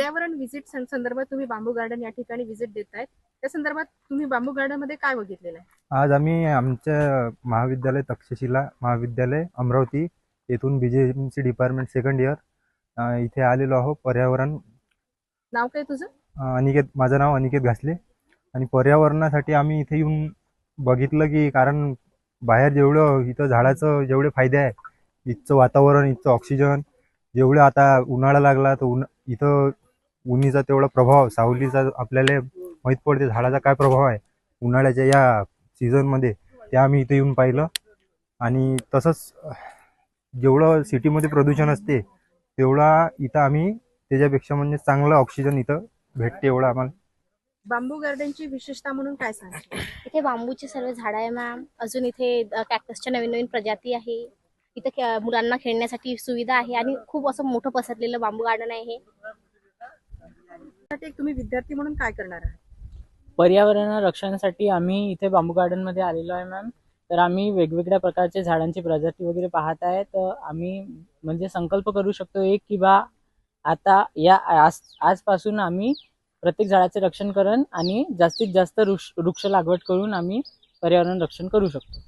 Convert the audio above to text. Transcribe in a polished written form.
पर्यावरण व्हिजिट संदर्भात तुम्ही बांबू गार्डन या ठिकाणी व्हिजिट देतायत. त्या संदर्भात तुम्ही बांबू गार्डन मध्ये काय बघितलेलं आहे? आज आम्ही आमच्या महाविद्यालय तक्षशिला महाविद्यालय अमरावती येथून BJMC डिपार्टमेंट सेकंड इयर इथे आलेलो आहोत. पर्यावरण नाव काय तुझं? माझं नाव अनिकेत घासले. आणि पर्यावरणासाठी आम्ही इथे येऊन बघितलं की कारण बाहेर जेवढं इथं झाडाचं जेवढे फायदे आहे, इथचं वातावरण, इथचं ऑक्सिजन, जेवढं आता उन्हाळा लागला तर इथं उन्हीचा तेवढा प्रभाव, सावलीचा आपल्याला माहीत पडते झाडाचा काय प्रभाव आहे उन्हाळ्याच्या या सीझनमध्ये, ते आम्ही इथे येऊन पाहिलं. आणि तसंच जेवढं सिटीमध्ये प्रदूषण असते तेवढा इथं आम्ही त्याच्यापेक्षा म्हणजे चांगलं ऑक्सिजन इथं भेटते एवढं आम्हाला. बांबू गार्डनची विशेषता म्हणून काय सांगशील? इथे बांबूचे सर्व झाडं आहे मॅम. अजून इथे कॅक्टसच्या नवीन नवीन प्रजाती आहे. इथे मुलांना खेळण्यासाठी सुविधा आहे आणि खूप असं मोठं पसरलेलं बांबू गार्डन आहे हे. त्यासाठी तुम्ही विद्यार्थी म्हणून काय करणार आहात? पर्यावरण रक्षणासाठी आम्ही इथे बांबू गार्डन मध्ये आलेलो आहे मॅम. तर आम्ही वेगवेगळ्या प्रकारचे झाडांची प्रजाती वगैरे पाहत आहे. तर आम्ही म्हणजे संकल्प करू शकतो एक की बा आता आजपासून आम्ही प्रत्येक झाडाचे रक्षण करून आणि जास्तीत जास्त वृक्ष लागवड करून आम्ही पर्यावरण रक्षण करू शकतो.